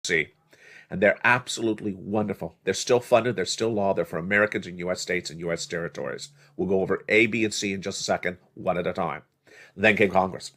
C. And they're absolutely wonderful. They're still funded, they're still law, they're for Americans in U.S. states and U.S. territories. We'll go over A, B, and C in just a second, one at a time. Then came Congress.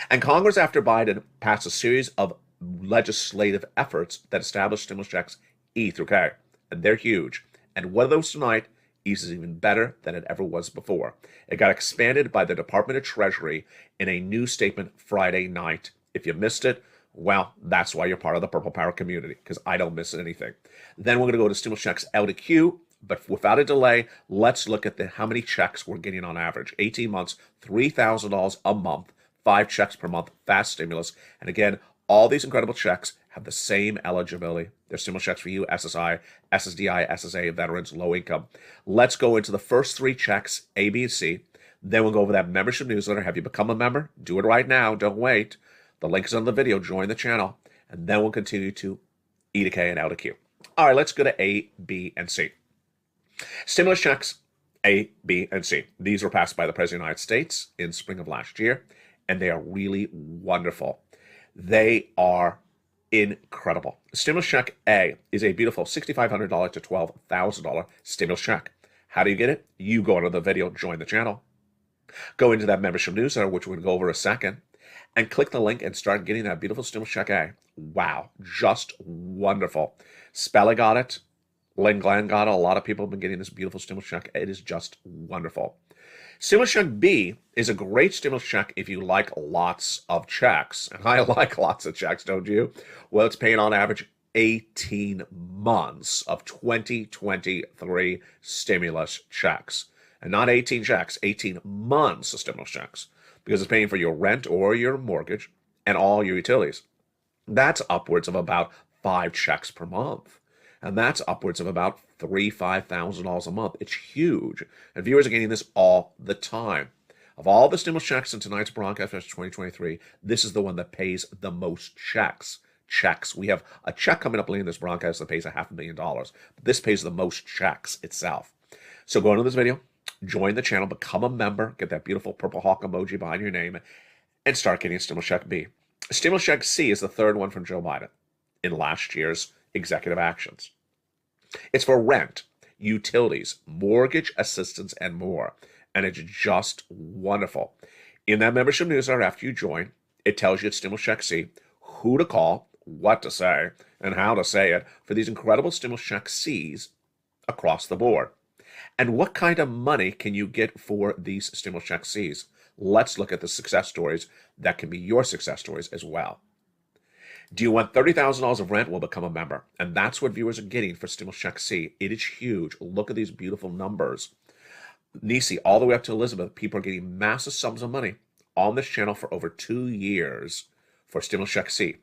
And Congress, after Biden, passed a series of legislative efforts that established stimulus checks E through K. And they're huge. And one of those tonight is even better than it ever was before. It got expanded by the Department of Treasury in a new statement Friday night. If you missed it, well, that's why you're part of the Purple Power community, because I don't miss anything. Then we're going to go to stimulus checks L to Q, but without a delay, let's look at how many checks we're getting on average. 18 months, $3,000 a month, 5 checks per month, fast stimulus. And again, all these incredible checks have the same eligibility. They're stimulus checks for you, SSI, SSDI, SSA, veterans, low income. Let's go into the first 3 checks, A, B, and C. Then we'll go over that membership newsletter. Have you become a member? Do it right now. Don't wait. The link is on the video. Join the channel. And then we'll continue to E to K and L to Q. All right, let's go to A, B, and C. Stimulus checks A, B, and C. These were passed by the President of the United States in spring of last year, and they are really wonderful. They are incredible. Stimulus check A is a beautiful $6,500 to $12,000 stimulus check. How do you get it? You go into the video, join the channel, go into that membership newsletter, which we're going to go over in a second, and click the link and start getting that beautiful stimulus check A. Wow, just wonderful. Spella got it. Lynn Glenn got it. A lot of people have been getting this beautiful stimulus check. It is just wonderful. Stimulus check B is a great stimulus check if you like lots of checks. And I like lots of checks, don't you? Well, it's paying on average 18 months of 2023 stimulus checks. And not 18 checks, 18 months of stimulus checks. Because it's paying for your rent or your mortgage and all your utilities. That's upwards of about 5 checks per month. And that's upwards of about $5,000 a month. It's huge. And viewers are getting this all the time. Of all the stimulus checks in tonight's broadcast for 2023, this is the one that pays the most checks. We have a check coming up later in this broadcast that pays $500,000. But this pays the most checks itself. So go into this video, join the channel, become a member, get that beautiful purple hawk emoji behind your name, and start getting stimulus check B. Stimulus check C is the third one from Joe Biden in last year's executive actions. It's for rent, utilities, mortgage assistance, and more. And it's just wonderful. In that membership newsletter, after you join, it tells you it's stimulus check C, who to call, what to say, and how to say it for these incredible stimulus check Cs across the board. And what kind of money can you get for these stimulus check Cs? Let's look at the success stories that can be your success stories as well. Do you want $30,000 of rent? Well, become a member. And that's what viewers are getting for stimulus check C. It is huge. Look at these beautiful numbers. Nisi, all the way up to Elizabeth, people are getting massive sums of money on this channel for over 2 years for stimulus check C.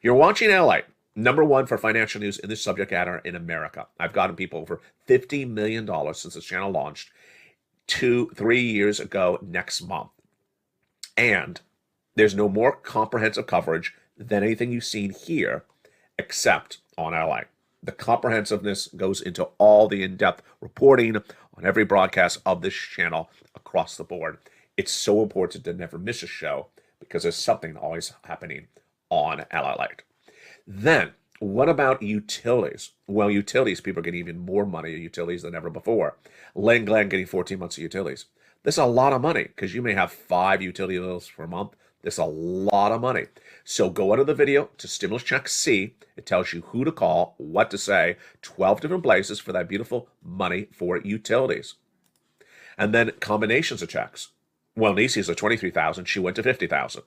You're watching LALATE, #1 for financial news in this subject matter in America. I've gotten people over $50 million since this channel launched 3 years ago next month. And there's no more comprehensive coverage than anything you've seen here, except on LALATE. The comprehensiveness goes into all the in-depth reporting on every broadcast of this channel across the board. It's so important to never miss a show because there's something always happening on LALATE. Then, what about utilities? Well, utilities, people are getting even more money in utilities than ever before. Len Glenn getting 14 months of utilities. This is a lot of money because you may have 5 utility bills per month. That's a lot of money. So go into the video to stimulus check C. It tells you who to call, what to say, 12 different places for that beautiful money for utilities. And then combinations of checks. Well, Nisi's at $23,000. She went to $50,000.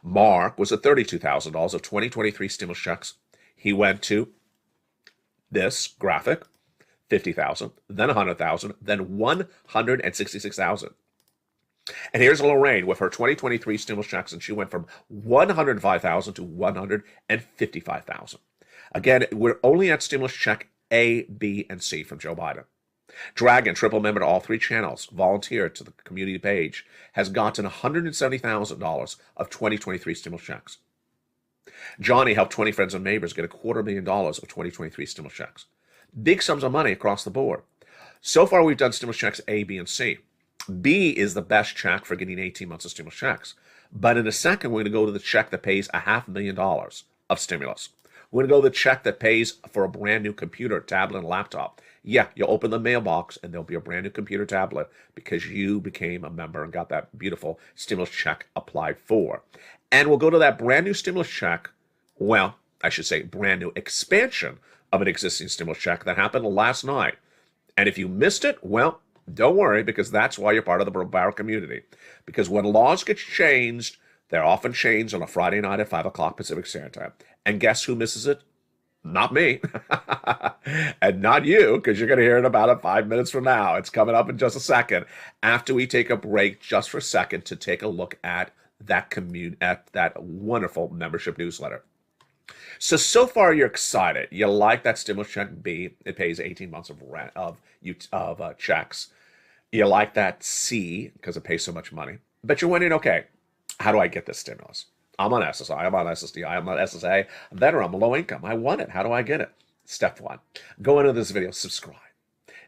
Mark was at $32,000 of 2023 stimulus checks. He went to this graphic, $50,000, then $100,000, then $166,000. And here's Lorraine with her 2023 stimulus checks, and she went from $105,000 to $155,000. Again, we're only at stimulus check A, B, and C from Joe Biden. Dragon, triple member to all 3 channels, volunteered to the community page, has gotten $170,000 of 2023 stimulus checks. Johnny helped 20 friends and neighbors get $250,000 of 2023 stimulus checks. Big sums of money across the board. So far, we've done stimulus checks A, B, and C. B is the best check for getting 18 months of stimulus checks. But in a second, we're going to go to the check that pays $500,000 of stimulus. We're going to go to the check that pays for a brand new computer, tablet, and laptop. Yeah, you'll open the mailbox and there'll be a brand new computer, tablet because you became a member and got that beautiful stimulus check applied for. And we'll go to that brand new stimulus check. Well, I should say brand new expansion of an existing stimulus check that happened last night. And if you missed it, well, don't worry, because that's why you're part of the Barrel community. Because when laws get changed, they're often changed on a Friday night at 5 o'clock Pacific Standard Time. And guess who misses it? Not me. And not you, because you're going to hear it about 5 minutes from now. It's coming up in just a second, after we take a break just for a second to take a look at that wonderful membership newsletter. So far you're excited. You like that stimulus check B. It pays 18 months of rent of checks. You like that C because it pays so much money. But you're wondering, okay, how do I get this stimulus? I'm on SSI, I'm on SSDI, I'm on SSA. I'm veteran, I'm low income. I want it. How do I get it? Step 1, go into this video, subscribe.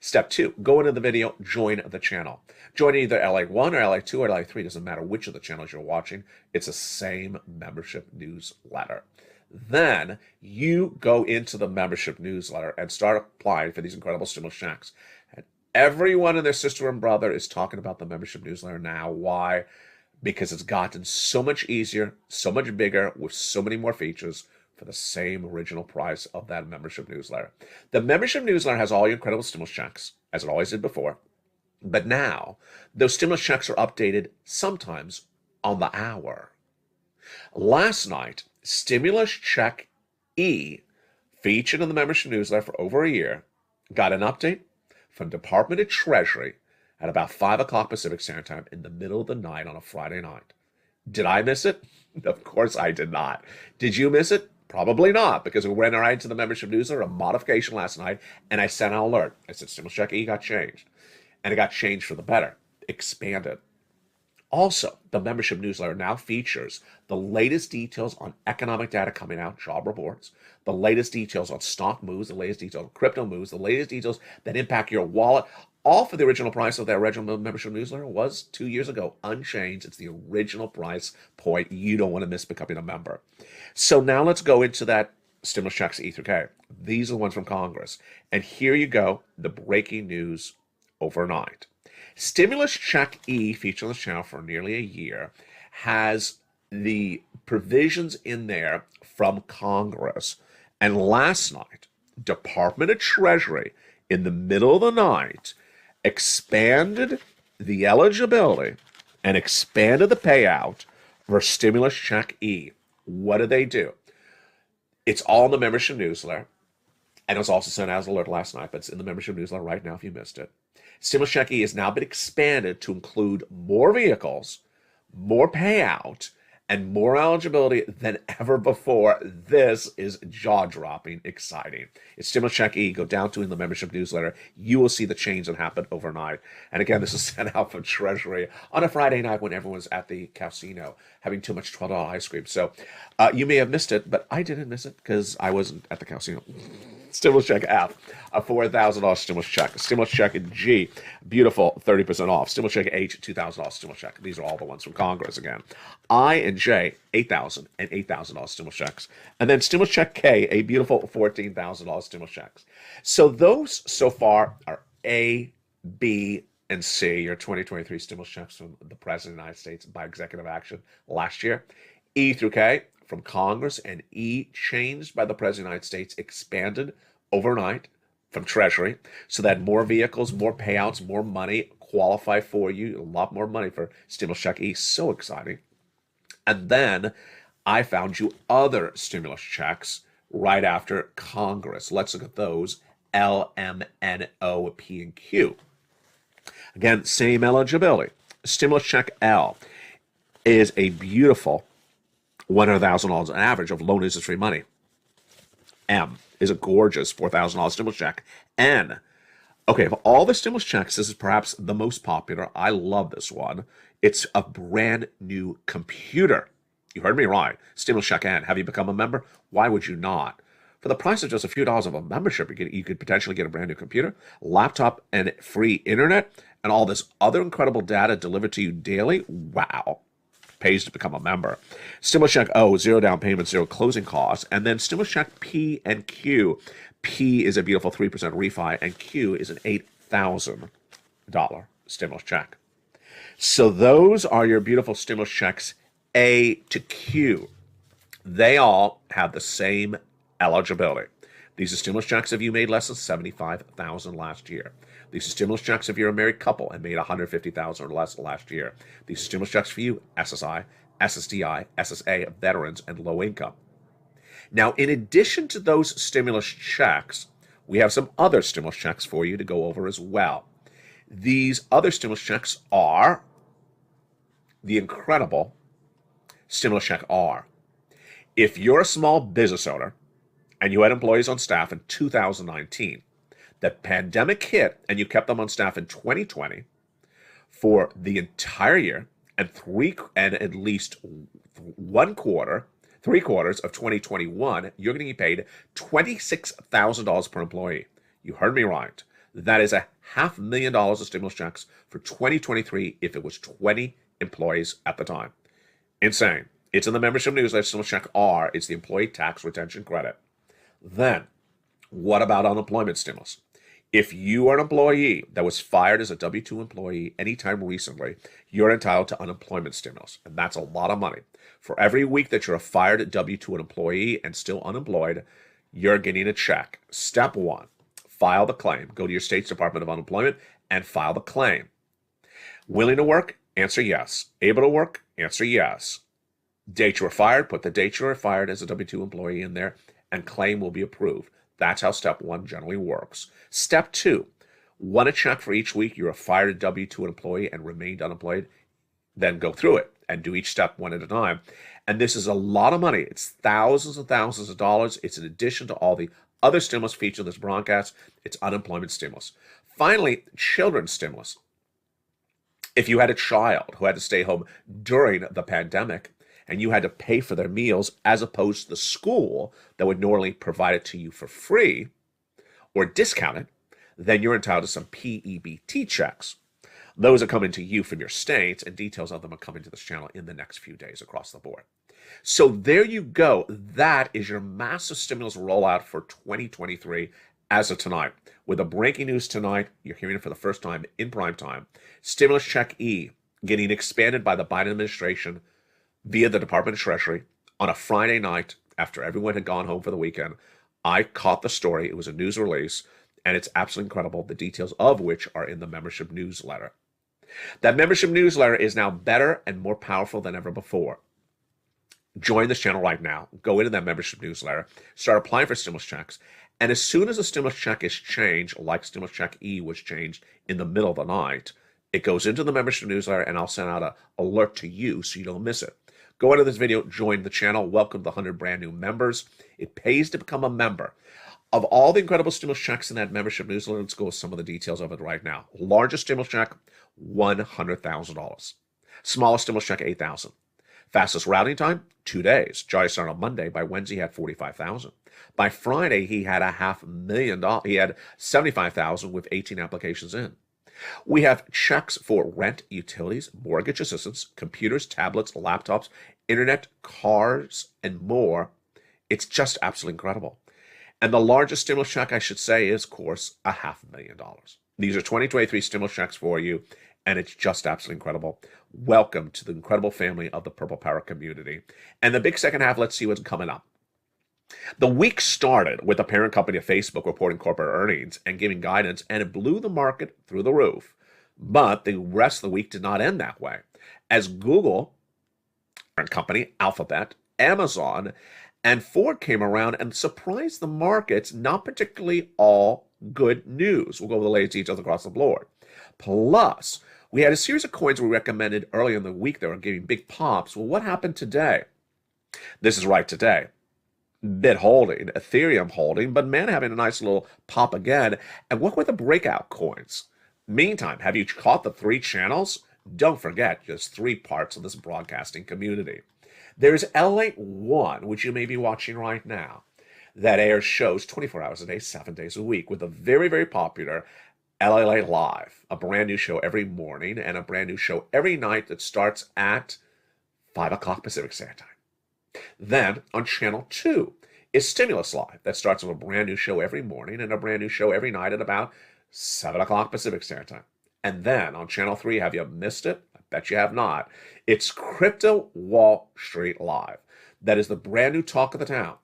Step 2, go into the video, join the channel. Join either LA1 or LA2 or LA3. Doesn't matter which of the channels you're watching. It's the same membership newsletter. Then you go into the membership newsletter and start applying for these incredible stimulus checks. And everyone and their sister and brother is talking about the membership newsletter now. Why? Because it's gotten so much easier, so much bigger, with so many more features for the same original price of that membership newsletter. The membership newsletter has all your incredible stimulus checks, as it always did before. But now, those stimulus checks are updated sometimes on the hour. Last night, Stimulus Check E, featured in the membership newsletter for over a year, got an update from Department of Treasury at about 5 o'clock Pacific Standard Time in the middle of the night on a Friday night. Did I miss it? Of course I did not. Did you miss it? Probably not, because we went right into the membership newsletter, a modification last night, and I sent an alert. I said Stimulus Check E got changed. And it got changed for the better, expanded. Also, the membership newsletter now features the latest details on economic data coming out, job reports, the latest details on stock moves, the latest details on crypto moves, the latest details that impact your wallet. All for the original price of that original membership newsletter was 2 years ago, unchanged. It's the original price point. You don't want to miss becoming a member. So now let's go into that stimulus checks E through K. These are the ones from Congress. And here you go, the breaking news overnight. Stimulus Check E, featured on this channel for nearly a year, has the provisions in there from Congress. And last night, Department of Treasury, in the middle of the night, expanded the eligibility and expanded the payout for Stimulus Check E. What did they do? It's all in the membership newsletter. And it was also sent out as an alert last night, but it's in the membership newsletter right now if you missed it. Stimulus Check E has now been expanded to include more vehicles, more payout, and more eligibility than ever before. This is jaw-dropping exciting. It's Stimulus Check E. Go down to in the membership newsletter. You will see the change that happened overnight. And again, this is sent out from Treasury on a Friday night when everyone's at the casino having too much $12 ice cream. So you may have missed it, but I didn't miss it because I wasn't at the casino. Stimulus Check F, a $4,000 stimulus check. Stimulus Check G, beautiful, 30% off. Stimulus Check H, $2,000 stimulus check. These are all the ones from Congress again. I and J, $8,000 and $8,000 stimulus checks. And then Stimulus Check K, a beautiful $14,000 stimulus checks. So those so far are A, B, and C, your 2023 stimulus checks from the President of the United States by executive action last year. E through K, from Congress, and E, changed by the President of the United States, expanded overnight from Treasury so that more vehicles, more payouts, more money qualify for you. A lot more money for Stimulus Check E. So exciting. And then I found you other stimulus checks right after Congress. Let's look at those. L, M, N, O, P, and Q. Again, same eligibility. Stimulus Check L is a beautiful $100,000 an average of loan interest-free money. M is a gorgeous $4,000 stimulus check. N, okay, of all the stimulus checks, this is perhaps the most popular. I love this one. It's a brand new computer. You heard me right. Stimulus Check N. Have you become a member? Why would you not? For the price of just a few dollars of a membership, you could potentially get a brand new computer, laptop, and free internet, and all this other incredible data delivered to you daily. Wow. pays to become a member. Stimulus check O, 0 down payment, 0 closing costs. And then stimulus check P and Q. P is a beautiful 3% refi, and Q is an $8,000 stimulus check. So those are your beautiful stimulus checks A to Q. They all have the same eligibility. These are stimulus checks if you made less than $75,000 last year. These are stimulus checks if you're a married couple and made $150,000 or less last year. These are stimulus checks for you, SSI, SSDI, SSA, veterans, and low income. Now, in addition to those stimulus checks, we have some other stimulus checks for you to go over as well. These other stimulus checks are the incredible stimulus check R. If you're a small business owner and you had employees on staff in 2019, the pandemic hit and you kept them on staff in 2020 for the entire year and at least 3/4 of 2021, you're going to be paid $26,000 per employee. You heard me right. That is $500,000 of stimulus checks for 2023 if it was 20 employees at the time. Insane. It's in the membership newsletter, stimulus check R. It's the employee tax retention credit. Then, what about unemployment stimulus? If you are an employee that was fired as a W-2 employee anytime recently, you're entitled to unemployment stimulus, and that's a lot of money. For every week that you're a fired W-2 employee and still unemployed, you're getting a check. Step 1, file the claim. Go to your state's Department of Unemployment and file the claim. Willing to work? Answer yes. Able to work? Answer yes. Date you were fired? Put the date you were fired as a W-2 employee in there, and claim will be approved. That's how step 1 generally works. Step 2, want a check for each week you're a fired W-2 employee and remained unemployed, then go through it and do each step one at a time. And this is a lot of money. It's thousands and thousands of dollars. It's in addition to all the other stimulus featured in this broadcast. It's unemployment stimulus. Finally, children's stimulus. If you had a child who had to stay home during the pandemic, and you had to pay for their meals as opposed to the school that would normally provide it to you for free or discounted, then you're entitled to some PEBT checks. Those are coming to you from your states, and details of them are coming to this channel in the next few days across the board. So there you go. That is your massive stimulus rollout for 2023 as of tonight. With the breaking news tonight, you're hearing it for the first time in prime time. Stimulus check E getting expanded by the Biden administration via the Department of Treasury on a Friday night after everyone had gone home for the weekend. I caught the story. It was a news release, and it's absolutely incredible, the details of which are in the membership newsletter. That membership newsletter is now better and more powerful than ever before. Join this channel right now. Go into that membership newsletter, start applying for stimulus checks, and as soon as a stimulus check is changed, like stimulus check E was changed in the middle of the night, it goes into the membership newsletter, and I'll send out an alert to you so you don't miss it. Go into this video, join the channel, welcome the 100 brand new members. It pays to become a member. Of all the incredible stimulus checks in that membership newsletter, let's go with some of the details of it right now. Largest stimulus check, $100,000. Smallest stimulus check, $8,000. Fastest routing time, 2 days. Johnny started on Monday. By Wednesday, he had $45,000. By Friday, he had $500,000. He had $75,000 with 18 applications in. We have checks for rent, utilities, mortgage assistance, computers, tablets, laptops, internet, cars, and more. It's just absolutely incredible. And the largest stimulus check, I should say, is, of course, $500,000. These are 2023 stimulus checks for you, and it's just absolutely incredible. Welcome to the incredible family of the Purple Power community. And the big second half, let's see what's coming up. The week started with the parent company of Facebook reporting corporate earnings and giving guidance, and it blew the market through the roof. But the rest of the week did not end that way, as Google, parent company, Alphabet, Amazon, and Ford came around and surprised the markets, not particularly all good news. We'll go over the latest details across the board. Plus, we had a series of coins we recommended earlier in the week that were giving big pops. Well, what happened today? This is right today. Bit holding, Ethereum holding, but man having a nice little pop again. And what were the breakout coins? Meantime, have you caught the 3 channels? Don't forget, there's 3 parts of this broadcasting community. There's LALATE, which you may be watching right now, that airs shows 24 hours a day, 7 days a week, with a very, very popular LALATE Live, a brand new show every morning and a brand new show every night that starts at 5 o'clock Pacific Standard Time. Then on Channel 2 is Stimulus Live. That starts with a brand new show every morning and a brand new show every night at about 7 o'clock Pacific Standard Time. And then on Channel 3, have you missed it? I bet you have not. It's Crypto Wall Street Live. That is the brand new talk of the town.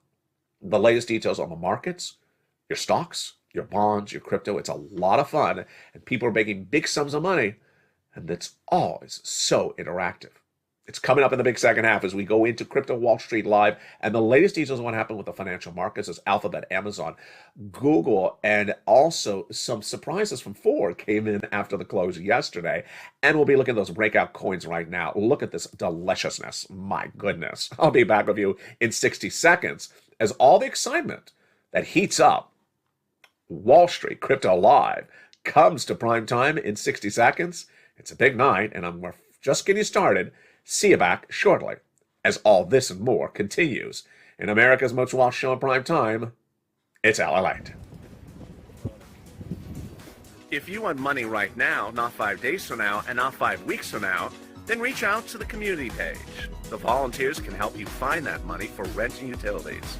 The latest details on the markets, your stocks, your bonds, your crypto. It's a lot of fun, and people are making big sums of money, and it's always so interactive. It's coming up in the big second half as we go into Crypto Wall Street Live, and the latest details on what happened with the financial markets as Alphabet, Amazon, Google, and also some surprises from Ford came in after the close yesterday. And we'll be looking at those breakout coins right now. Look at this deliciousness. My goodness. I'll be back with you in 60 seconds as all the excitement that heats up Wall Street Crypto Live comes to prime time in 60 seconds. It's a big night, and we're just getting started. See you back shortly as all this and more continues in America's most watched show in prime time. It's LALATE. If you want money right now, not 5 days from now, and not 5 weeks from now, then reach out to the community page. The volunteers can help you find that money for rent and utilities.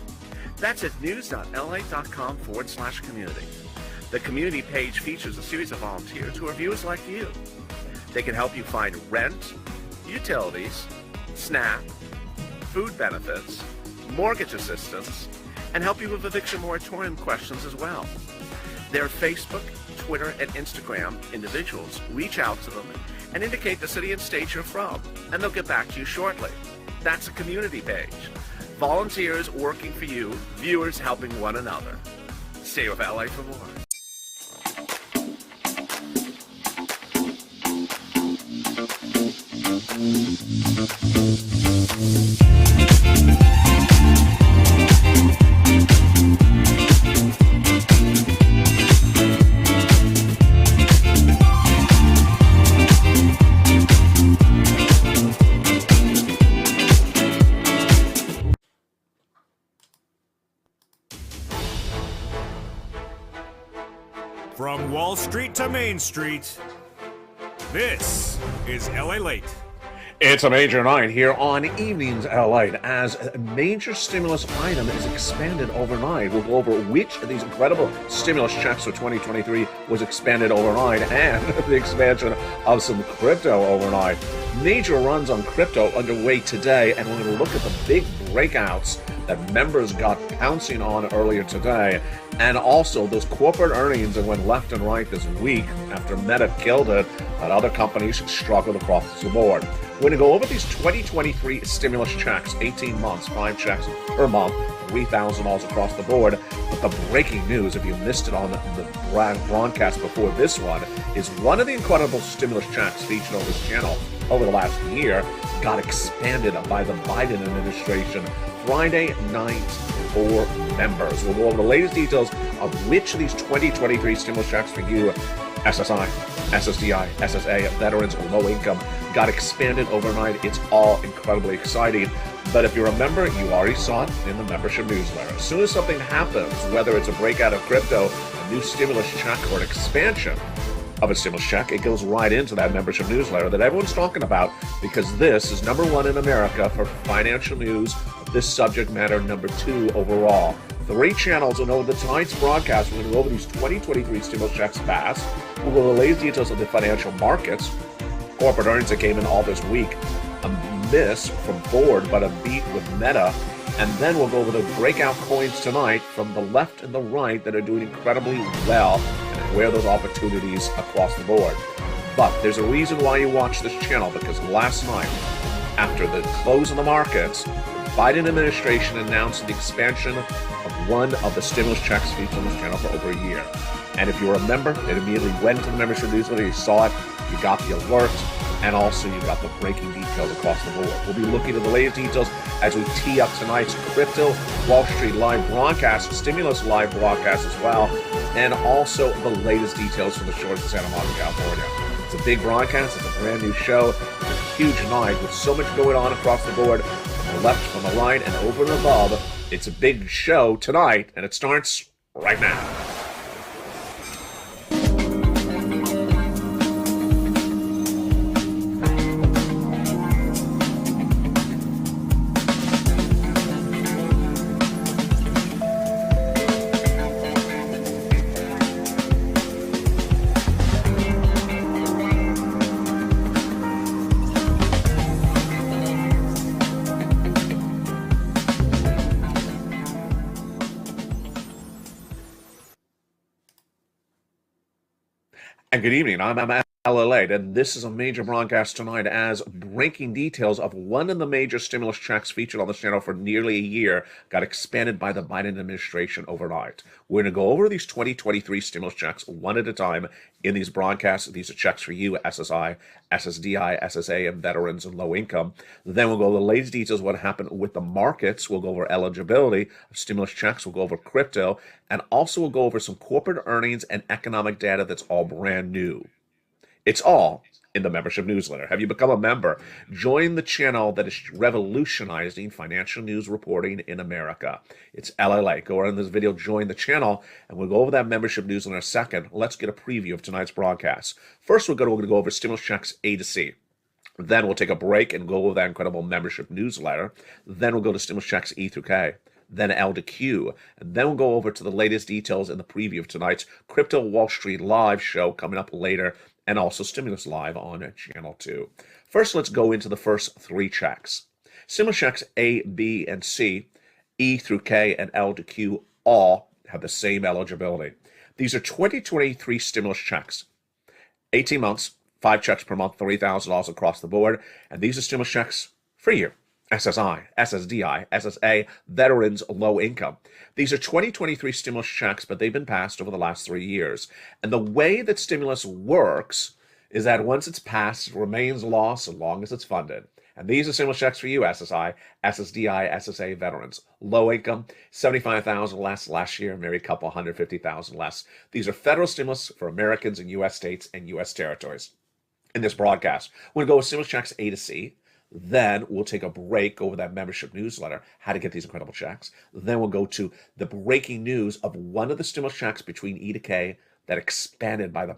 That's at news.lalate.com/community. The community page features a series of volunteers who are viewers like you. They can help you find rent, utilities, SNAP, food benefits, mortgage assistance, and help you with eviction moratorium questions as well. Their Facebook, Twitter, and Instagram individuals reach out to them and indicate the city and state you're from, and they'll get back to you shortly. That's a community page. Volunteers working for you, viewers helping one another. Stay with LA for more. From Wall Street to Main Street, this is LALATE. It's a major night here on Evenings LA as a major stimulus item is expanded overnight. We'll go over which of these incredible stimulus checks for 2023 was expanded overnight and the expansion of some crypto overnight. Major runs on crypto underway today, and we're going to look at the big breakouts that members got pouncing on earlier today, and also those corporate earnings that went left and right this week after Meta killed it, but other companies struggled across the board. We're going to go over these 2023 stimulus checks, 18 months, 5 checks per month, $3,000 across the board. But the breaking news, if you missed it on the broadcast before this one, is one of the incredible stimulus checks featured on this channel over the last year got expanded by the Biden administration Friday night for members. We'll go over the latest details of which of these 2023 stimulus checks for you, SSI, SSDI, SSA, veterans, low income, got expanded overnight. It's all incredibly exciting. But if you're a member, you already saw it in the membership newsletter. As soon as something happens, whether it's a breakout of crypto, a new stimulus check, or an expansion of a stimulus check, it goes right into that membership newsletter that everyone's talking about, because this is #1 in America for financial news of this subject matter, #2 overall. 3 channels will know the tonight's broadcast. We're going to go over these 2023 stimulus checks fast. We'll go over the latest details of the financial markets, corporate earnings that came in all this week, a miss from Ford, but a beat with Meta. And then we'll go over the breakout coins tonight from the left and the right that are doing incredibly well, and where those opportunities across the board. But there's a reason why you watch this channel, because last night, after the close of the markets, the Biden administration announced the expansion of one of the stimulus checks featured on this channel for over a year. And if you're a member, it immediately went to the membership newsletter, you saw it, you got the alert, and also you got the breaking details across the board. We'll be looking at the latest details as we tee up tonight's Crypto Wall Street Live broadcast, Stimulus Live broadcast as well, and also the latest details from the shores of Santa Monica, California. It's a big broadcast, it's a brand new show, it's a huge night with so much going on across the board, from the left, from the right, and over and above. It's a big show tonight, and it starts right now. And good evening. I'm LALATE, and this is a major broadcast tonight as breaking details of one of the major stimulus checks featured on this channel for nearly a year got expanded by the Biden administration overnight. We're going to go over these 2023 stimulus checks one at a time in these broadcasts. These are checks for you, SSI, SSDI, SSA, and veterans and low income. Then we'll go over the latest details of what happened with the markets. We'll go over eligibility of stimulus checks. We'll go over crypto, and also we'll go over some corporate earnings and economic data that's all brand new. It's all in the membership newsletter. Have you become a member? Join the channel that is revolutionizing financial news reporting in America. It's LALATE. Go around this video, join the channel, and we'll go over that membership newsletter in a second. Let's get a preview of tonight's broadcast. First, we're going to go over stimulus checks A to C. Then we'll take a break and go over that incredible membership newsletter. Then we'll go to stimulus checks E through K. Then L to Q, and then we'll go over to the latest details in the preview of tonight's Crypto Wall Street Live show coming up later, and also Stimulus Live on Channel 2. First, let's go into the first three checks. Stimulus checks A, B, and C, E through K, and L to Q all have the same eligibility. These are 2023 stimulus checks. 18 months, 5 checks per month, $3,000 across the board, and these are stimulus checks for you. SSI, SSDI, SSA, veterans, low income. These are 2023 stimulus checks, but they've been passed over the last 3 years. And the way that stimulus works is that once it's passed, it remains law so long as it's funded. And these are stimulus checks for you, SSI, SSDI, SSA, veterans. Low income, $75,000 less last year, married couple, $150,000 less. These are federal stimulus for Americans in U.S. states and U.S. territories. In this broadcast, we're going to go with stimulus checks A to C. Then we'll take a break over that membership newsletter, how to get these incredible checks. Then we'll go to the breaking news of one of the stimulus checks between E to K that got expanded by the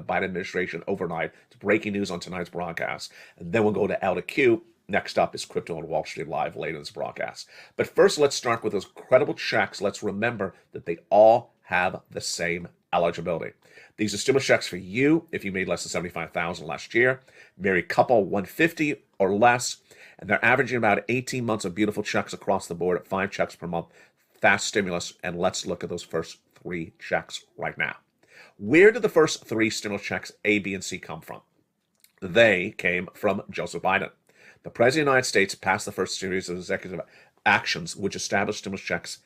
Biden administration overnight. It's breaking news on tonight's broadcast. And then we'll go to L to Q. Next up is Crypto on Wall Street Live later in this broadcast. But first, let's start with those incredible checks. Let's remember that they all have the same eligibility. These are stimulus checks for you if you made less than $75,000 last year, married couple, $150 or less, and they're averaging about 18 months of beautiful checks across the board at 5 checks per month, fast stimulus. And let's look at those first 3 checks right now. Where did the first 3 stimulus checks A, B, and C come from? They came from Joseph Biden. The President of the United States passed the first series of executive actions which established stimulus checks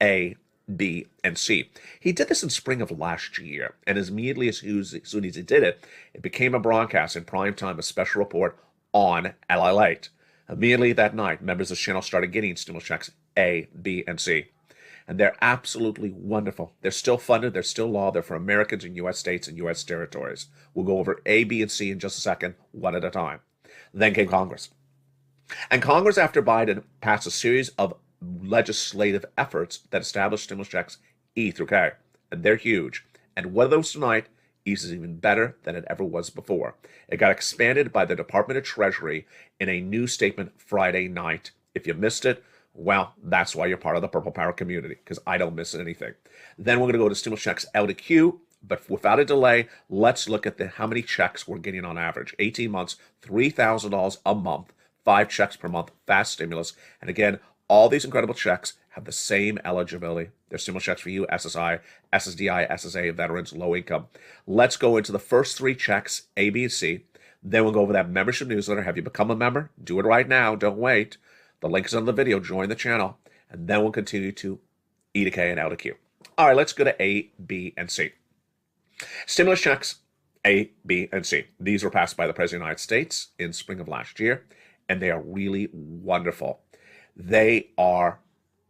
A, B, and C. He did this in spring of last year, and as immediately as soon as he did it, it became a broadcast in prime time, a special report on LALATE. Immediately that night, members of the channel started getting stimulus checks A, B, and C. And they're absolutely wonderful. They're still funded, they're still law, they're for Americans in U.S. states and U.S. territories. We'll go over A, B, and C in just a second, one at a time. Then came Congress. And Congress, after Biden, passed a series of legislative efforts that established stimulus checks E through K. And they're huge. And one of those tonight is even better than it ever was before. It got expanded by the Department of Treasury in a new statement Friday night. If you missed it, well, that's why you're part of the Purple Power community, because I don't miss anything. Then we're going to go to stimulus checks L to Q. But without a delay, let's look at how many checks we're getting on average. 18 months, $3,000 a month, 5 checks per month, fast stimulus. And again, all these incredible checks have the same eligibility. They're stimulus checks for you, SSI, SSDI, SSA, veterans, low income. Let's go into the first 3 checks, A, B, and C. Then we'll go over that membership newsletter. Have you become a member? Do it right now. Don't wait. The link is on the video. Join the channel. And then we'll continue to E to K and L to Q. All right, let's go to A, B, and C. Stimulus checks A, B, and C. These were passed by the President of the United States in spring of last year, and they are really wonderful. They are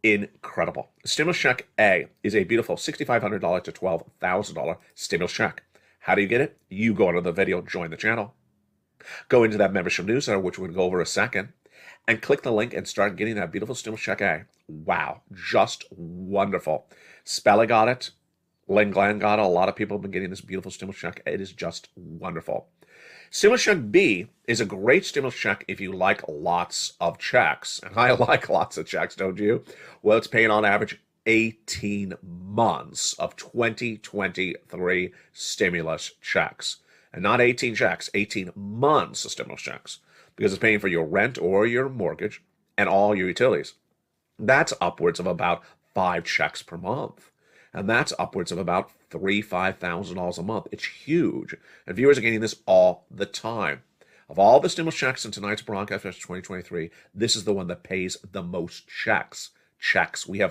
incredible. Stimulus check A is a beautiful $6,500 to $12,000 stimulus check. How do you get it? You go to the video, join the channel, go into that membership newsletter, which we're going to go over in a second, and click the link and start getting that beautiful stimulus check A. Wow, just wonderful. Spella got it. Lynn Glenn got it. A lot of people have been getting this beautiful stimulus check. It is just wonderful. Stimulus check B is a great stimulus check if you like lots of checks. And I like lots of checks, don't you? Well, it's paying on average 18 months of 2023 stimulus checks. And not 18 checks, 18 months of stimulus checks. Because it's paying for your rent or your mortgage and all your utilities. That's upwards of about 5 checks per month. And that's upwards of about $5,000 a month. It's huge. And viewers are getting this all the time. Of all the stimulus checks in tonight's broadcast for 2023, this is the one that pays the most checks. We have